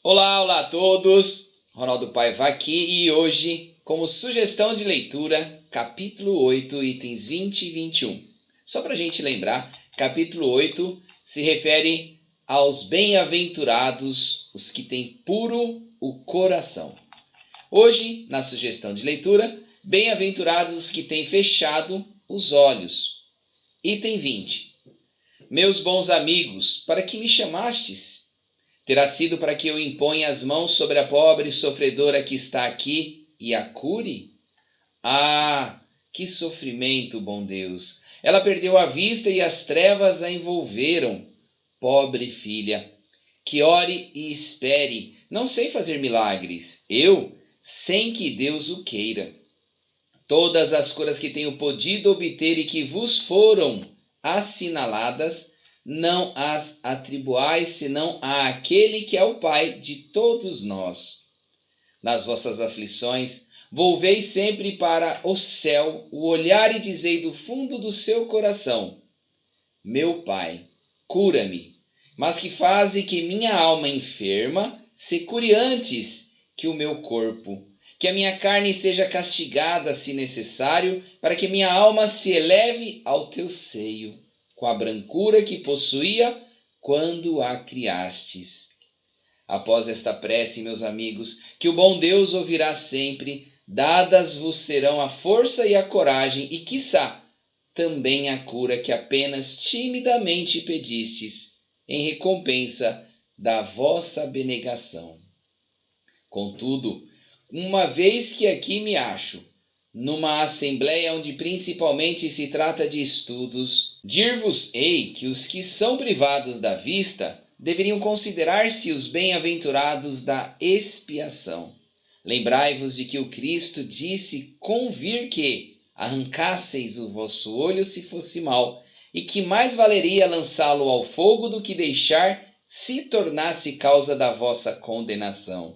Olá a todos! Ronaldo Paiva aqui e hoje, como sugestão de leitura, capítulo 8, itens 20 e 21. Só para a gente lembrar, capítulo 8 se refere aos bem-aventurados, os que têm puro o coração. Hoje, na sugestão de leitura, bem-aventurados os que têm fechado os olhos. Item 20. Meus bons amigos, para que me chamastes? Terá sido para que eu imponha as mãos sobre a pobre sofredora que está aqui e a cure? Ah, que sofrimento, bom Deus! Ela perdeu a vista e as trevas a envolveram. Pobre filha, que ore e espere. Não sei fazer milagres. Eu, sem que Deus o queira. Todas as curas que tenho podido obter e que vos foram assinaladas, não as atribuais senão àquele que é o Pai de todos nós. Nas vossas aflições, volvei sempre para o céu o olhar e dizei do fundo do seu coração: meu Pai, cura-me, mas que faze que minha alma enferma se cure antes que o meu corpo, que a minha carne seja castigada, se necessário, para que minha alma se eleve ao teu seio, com a brancura que possuía quando a criastes. Após esta prece, meus amigos, que o bom Deus ouvirá sempre, dadas vos serão a força e a coragem e, quiçá, também a cura que apenas timidamente pedistes, em recompensa da vossa abnegação. Contudo, uma vez que aqui me acho, numa assembleia onde principalmente se trata de estudos, dir-vos-ei que os que são privados da vista deveriam considerar-se os bem-aventurados da expiação. Lembrai-vos de que o Cristo disse convir que arrancasseis o vosso olho se fosse mau, e que mais valeria lançá-lo ao fogo do que deixar se tornasse causa da vossa condenação.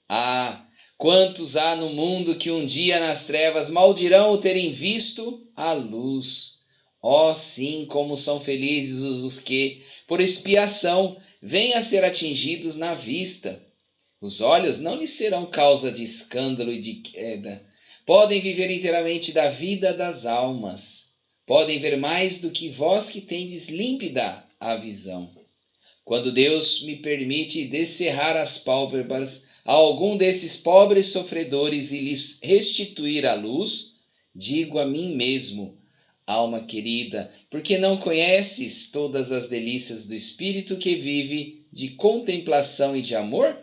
Ah, quantos há no mundo que um dia nas trevas maldirão o terem visto a luz! Oh, sim, como são felizes os que, por expiação, vêm a ser atingidos na vista. Os olhos não lhes serão causa de escândalo e de queda. Podem viver inteiramente da vida das almas. Podem ver mais do que vós que tendes límpida a visão. Quando Deus me permite descerrar as pálpebras a algum desses pobres sofredores e lhes restituir a luz, digo a mim mesmo: alma querida, porque não conheces todas as delícias do espírito que vive de contemplação e de amor?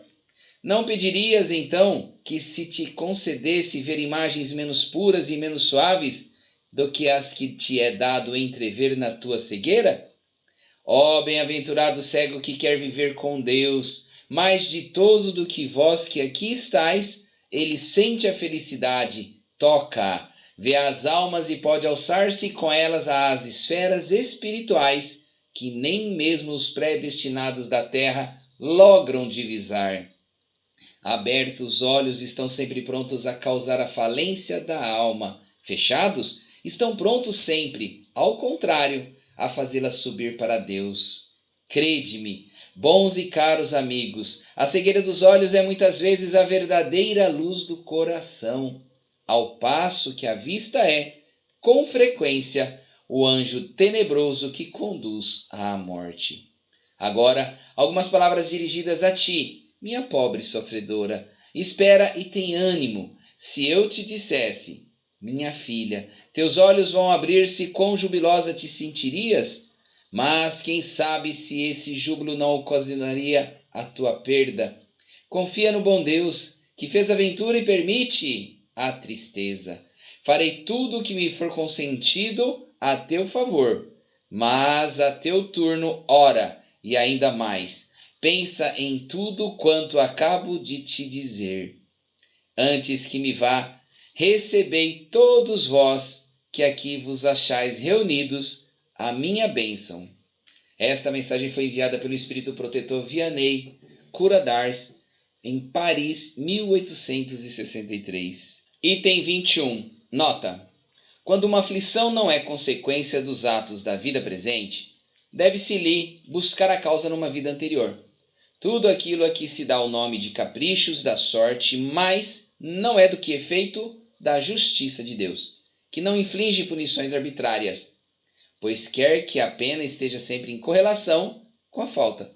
Não pedirias, então, que se te concedesse ver imagens menos puras e menos suaves do que as que te é dado entrever na tua cegueira? Ó bem-aventurado cego que quer viver com Deus, mais ditoso do que vós que aqui estáis, ele sente a felicidade, toca, vê as almas e pode alçar-se com elas às esferas espirituais que nem mesmo os predestinados da terra logram divisar. Abertos os olhos estão sempre prontos a causar a falência da alma. Fechados, estão prontos sempre, ao contrário, a fazê-la subir para Deus. Crede-me, bons e caros amigos, a cegueira dos olhos é muitas vezes a verdadeira luz do coração, ao passo que a vista é, com frequência, o anjo tenebroso que conduz à morte. Agora, algumas palavras dirigidas a ti, minha pobre sofredora. Espera e tem ânimo. Se eu te dissesse: minha filha, teus olhos vão abrir-se, quão jubilosa te sentirias? Mas quem sabe se esse júbilo não ocasionaria a tua perda? Confia no bom Deus, que fez a ventura e permite a tristeza. Farei tudo o que me for consentido a teu favor, mas a teu turno ora, e ainda mais, pensa em tudo quanto acabo de te dizer. Antes que me vá, recebei todos vós que aqui vos achais reunidos a minha bênção. Esta mensagem foi enviada pelo Espírito Protetor Vianney Cura d'Ars, em Paris, 1863. Item 21. Nota: quando uma aflição não é consequência dos atos da vida presente, deve-se-lhe buscar a causa numa vida anterior. Tudo aquilo a que se dá o nome de caprichos da sorte, mas não é do que efeito da justiça de Deus, que não inflige punições arbitrárias, pois quer que a pena esteja sempre em correlação com a falta.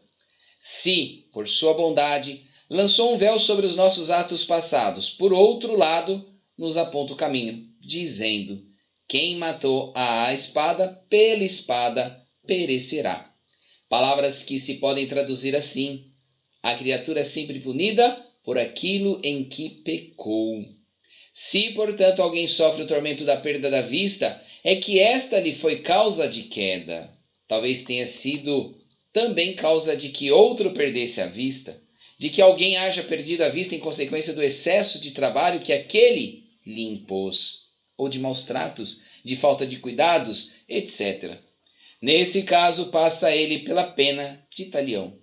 Se, por sua bondade, lançou um véu sobre os nossos atos passados, por outro lado, nos aponta o caminho, dizendo: quem matou a espada, pela espada perecerá. Palavras que se podem traduzir assim: a criatura é sempre punida por aquilo em que pecou. Se, portanto, alguém sofre o tormento da perda da vista, é que esta lhe foi causa de queda. Talvez tenha sido também causa de que outro perdesse a vista, de que alguém haja perdido a vista em consequência do excesso de trabalho que aquele lhe impôs, ou de maus tratos, de falta de cuidados, etc. Nesse caso, passa ele pela pena de talião.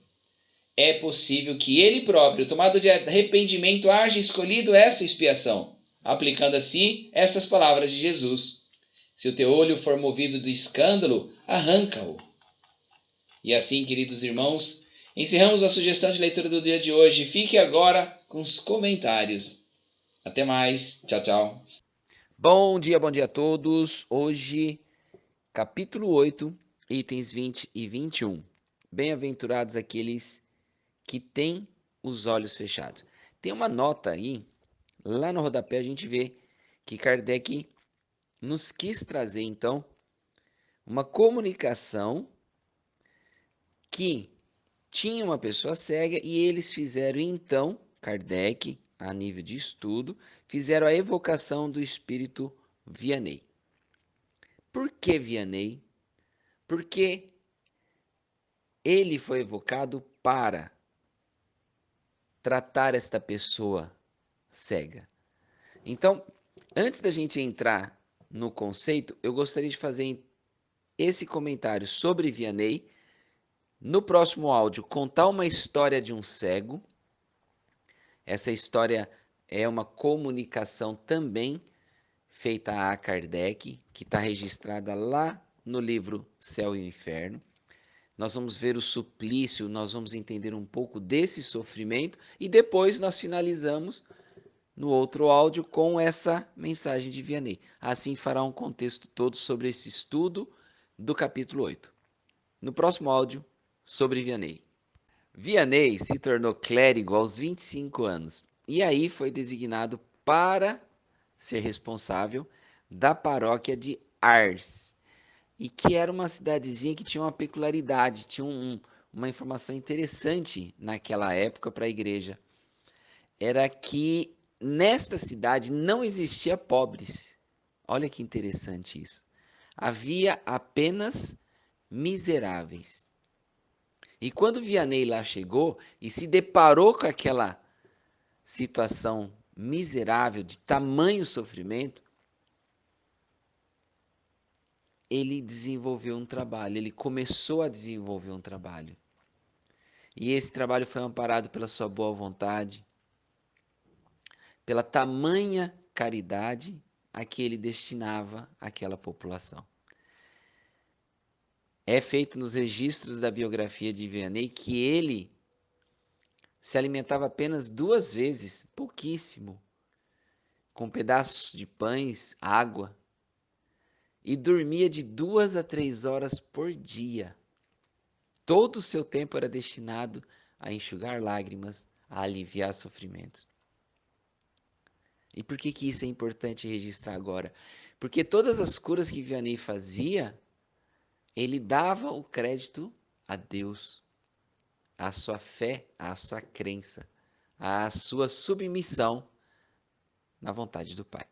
É possível que ele próprio, tomado de arrependimento, haja escolhido essa expiação, aplicando assim essas palavras de Jesus: se o teu olho for movido do escândalo, arranca-o. E assim, queridos irmãos, encerramos a sugestão de leitura do dia de hoje. Fique agora com os comentários. Até mais. Tchau, tchau. Bom dia a todos. Hoje, capítulo 8, itens 20 e 21. Bem-aventurados aqueles que têm os olhos fechados. Tem uma nota aí, lá no rodapé a gente vê que Kardec nos quis trazer, então, uma comunicação que tinha uma pessoa cega e eles fizeram, então, Kardec, a nível de estudo, fizeram a evocação do espírito Vianney. Por que Vianney? Porque ele foi evocado para tratar esta pessoa cega. Então, antes da gente entrar no conceito, eu gostaria de fazer esse comentário sobre Vianney. No próximo áudio, contar uma história de um cego. Essa história é uma comunicação também feita a Kardec, que está registrada lá no livro Céu e Inferno. Nós vamos ver o suplício, nós vamos entender um pouco desse sofrimento e depois nós finalizamos no outro áudio com essa mensagem de Vianney. Assim fará um contexto todo sobre esse estudo do capítulo 8. No próximo áudio, sobre Vianney. Vianney se tornou clérigo aos 25 anos e aí foi designado para ser responsável da paróquia de Ars, e que era uma cidadezinha que tinha uma peculiaridade, tinha uma informação interessante naquela época para a igreja. Era que nesta cidade não existia pobres. Olha que interessante isso. Havia apenas miseráveis. E quando Vianney lá chegou e se deparou com aquela situação miserável, de tamanho sofrimento, ele desenvolveu um trabalho, ele começou a desenvolver um trabalho. E esse trabalho foi amparado pela sua boa vontade, pela tamanha caridade a que ele destinava àquela população. É feito nos registros da biografia de Vianney que ele se alimentava apenas 2 vezes, pouquíssimo, com pedaços de pães, água, e dormia de 2 a 3 horas por dia. Todo o seu tempo era destinado a enxugar lágrimas, a aliviar sofrimentos. E por que isso é importante registrar agora? Porque todas as curas que Vianney fazia, ele dava o crédito a Deus, à sua fé, à sua crença, à sua submissão na vontade do Pai.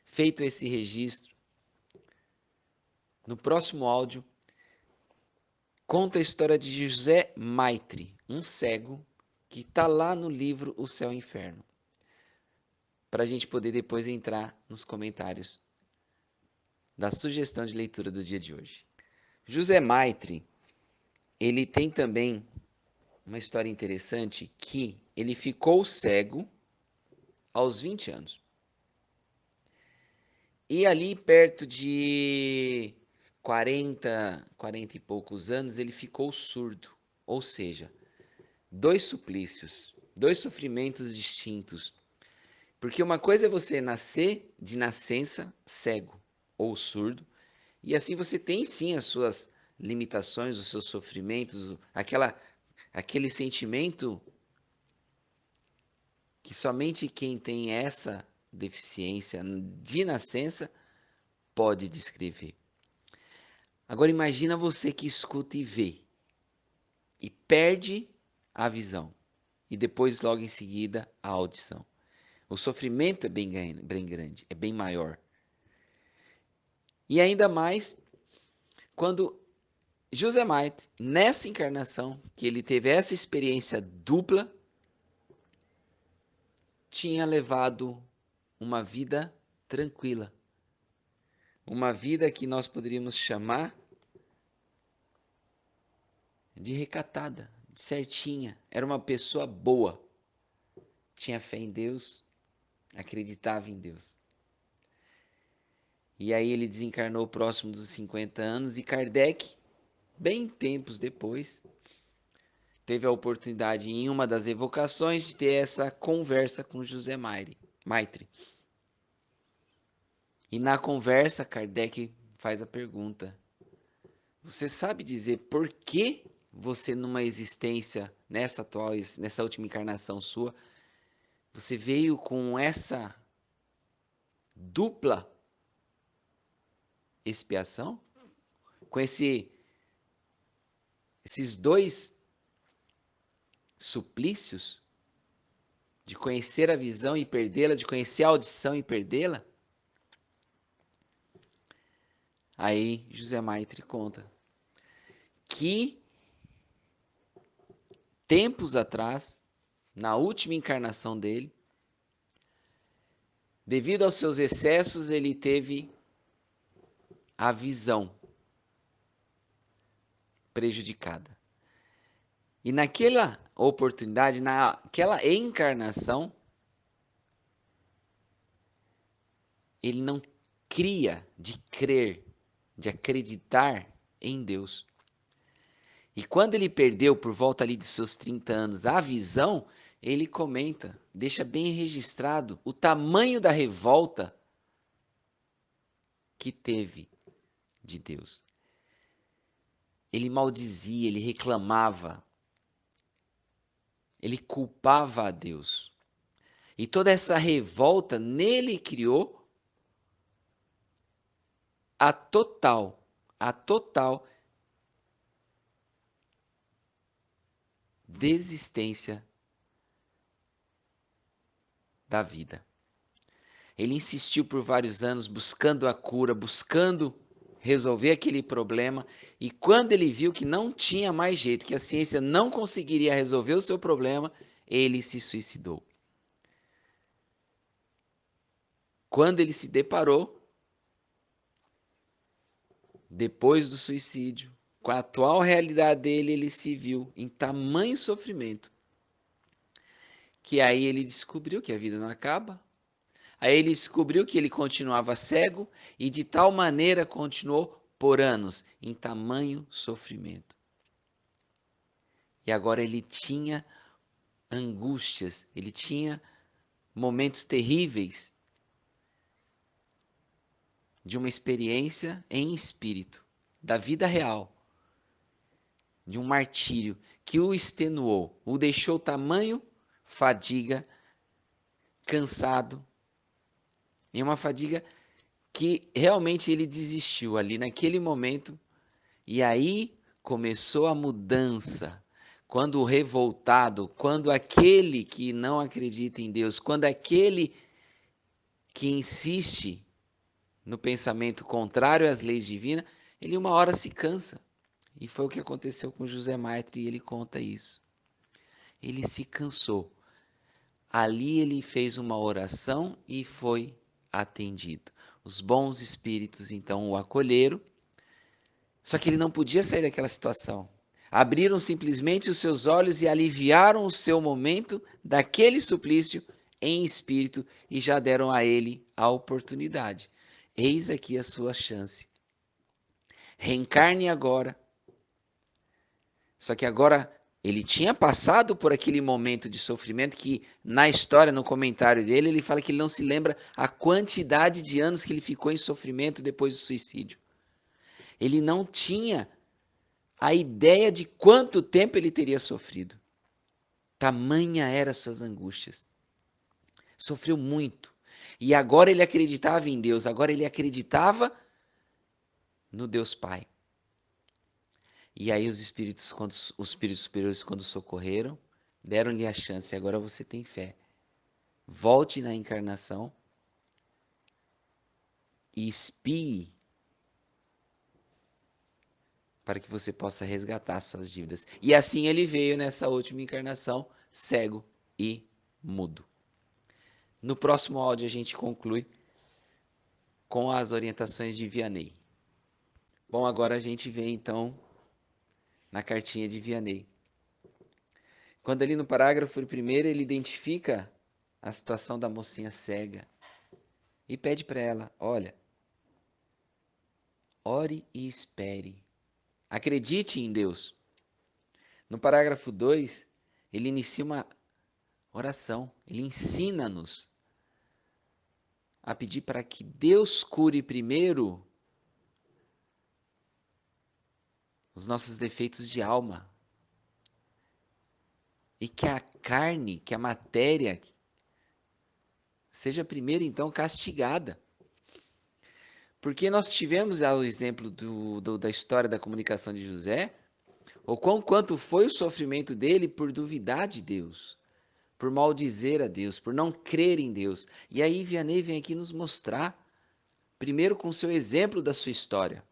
Feito esse registro, no próximo áudio, conta a história de José Maitre, um cego que está lá no livro O Céu e o Inferno, para a gente poder depois entrar nos comentários da sugestão de leitura do dia de hoje. José Maitre, ele tem também uma história interessante que ele ficou cego aos 20 anos. E ali perto de 40 e poucos anos, ele ficou surdo. Ou seja, dois suplícios, dois sofrimentos distintos. Porque uma coisa é você nascer de nascença cego ou surdo, e assim você tem sim as suas limitações, os seus sofrimentos, aquele sentimento que somente quem tem essa deficiência de nascença pode descrever. Agora imagina você que escuta e vê e perde a visão e depois logo em seguida a audição. O sofrimento é bem grande, é bem maior. E ainda mais quando José Maite, nessa encarnação, que ele teve essa experiência dupla, tinha levado uma vida tranquila. Uma vida que nós poderíamos chamar de recatada, de certinha. Era uma pessoa boa. Tinha fé em Deus, acreditava em Deus. E aí ele desencarnou próximo dos 50 anos e Kardec, bem tempos depois, teve a oportunidade em uma das evocações de ter essa conversa com José Maitre. E na conversa, Kardec faz a pergunta: você sabe dizer por que você, numa existência, nessa última encarnação sua, você veio com essa dupla expiação? Com esses dois suplícios? De conhecer a visão e perdê-la, de conhecer a audição e perdê-la? Aí José Maitre conta que tempos atrás, na última encarnação dele, devido aos seus excessos, ele teve a visão prejudicada. E naquela oportunidade, naquela encarnação, ele não cria de crer, de acreditar em Deus. E quando ele perdeu, por volta ali de seus 30 anos, a visão, ele comenta, deixa bem registrado o tamanho da revolta que teve de Deus. Ele maldizia, ele reclamava, ele culpava a Deus. E toda essa revolta nele criou a total desistência da vida. Ele insistiu por vários anos buscando a cura, buscando resolver aquele problema, e quando ele viu que não tinha mais jeito, que a ciência não conseguiria resolver o seu problema, ele se suicidou. Quando ele se deparou, depois do suicídio, com a atual realidade dele, ele se viu em tamanho sofrimento, que aí ele descobriu que a vida não acaba. Aí ele descobriu que ele continuava cego e de tal maneira continuou por anos, em tamanho sofrimento. E agora ele tinha angústias, ele tinha momentos terríveis de uma experiência em espírito, da vida real, de um martírio que o extenuou, o deixou tamanho fadiga, cansado, em uma fadiga que realmente ele desistiu ali naquele momento. E aí começou a mudança. Quando o revoltado, quando aquele que não acredita em Deus, quando aquele que insiste no pensamento contrário às leis divinas, ele uma hora se cansa. E foi o que aconteceu com José Maitre, e ele conta isso. Ele se cansou. Ali ele fez uma oração e foi atendido. Os bons espíritos então o acolheram, só que ele não podia sair daquela situação. Abriram simplesmente os seus olhos e aliviaram o seu momento daquele suplício em espírito e já deram a ele a oportunidade. Eis aqui a sua chance. Reencarne agora. Só que agora Ele tinha passado por aquele momento de sofrimento que, na história, no comentário dele, ele fala que ele não se lembra a quantidade de anos que ele ficou em sofrimento depois do suicídio. Ele não tinha a ideia de quanto tempo ele teria sofrido. Tamanha eram suas angústias. Sofreu muito. E agora ele acreditava em Deus, agora ele acreditava no Deus Pai. E aí os espíritos superiores, quando socorreram, deram-lhe a chance. Agora você tem fé. Volte na encarnação e expie para que você possa resgatar suas dívidas. E assim ele veio nessa última encarnação, cego e mudo. No próximo áudio a gente conclui com as orientações de Vianney. Bom, agora a gente vê então na cartinha de Vianney. Quando ali no parágrafo primeiro ele identifica a situação da mocinha cega e pede para ela, olha, ore e espere. Acredite em Deus. No parágrafo 2, ele inicia uma oração. Ele ensina-nos a pedir para que Deus cure primeiro os nossos defeitos de alma. E que a carne, que a matéria, seja primeiro então castigada. Porque nós tivemos o exemplo da história da comunicação de José, o quanto foi o sofrimento dele por duvidar de Deus, por maldizer a Deus, por não crer em Deus. E aí Vianney vem aqui nos mostrar, primeiro com o seu exemplo da sua história,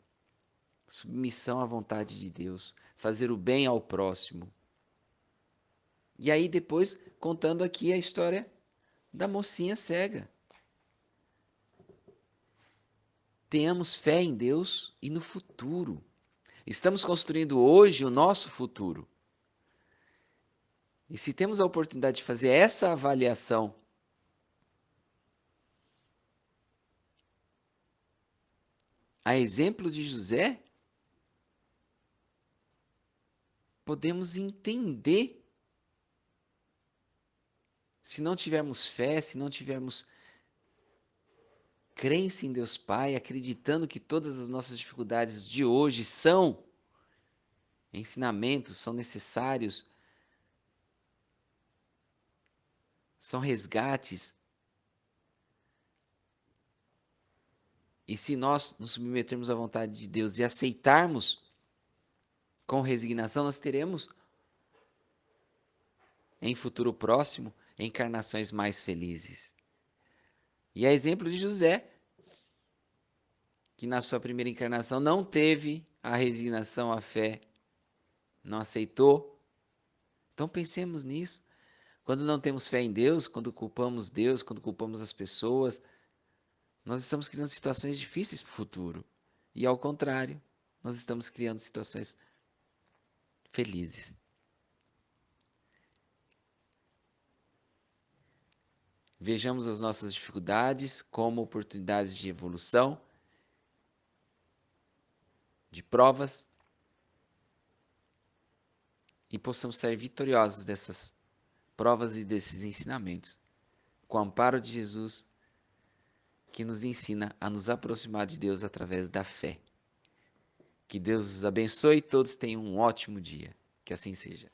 submissão à vontade de Deus, fazer o bem ao próximo. E aí depois contando aqui a história da mocinha cega. Tenhamos fé em Deus e no futuro. Estamos construindo hoje o nosso futuro. E se temos a oportunidade de fazer essa avaliação, a exemplo de José, podemos entender. Se não tivermos fé, se não tivermos crença em Deus Pai, acreditando que todas as nossas dificuldades de hoje são ensinamentos, são necessários, são resgates. E se nós nos submetermos à vontade de Deus e aceitarmos com resignação, nós teremos, em futuro próximo, encarnações mais felizes. E é exemplo de José, que na sua primeira encarnação não teve a resignação, a fé, não aceitou. Então pensemos nisso. Quando não temos fé em Deus, quando culpamos Deus, quando culpamos as pessoas, nós estamos criando situações difíceis para o futuro. E ao contrário, nós estamos criando situações felizes. Vejamos as nossas dificuldades como oportunidades de evolução, de provas, e possamos sair vitoriosos dessas provas e desses ensinamentos, com o amparo de Jesus, que nos ensina a nos aproximar de Deus através da fé. Que Deus os abençoe e todos tenham um ótimo dia. Que assim seja.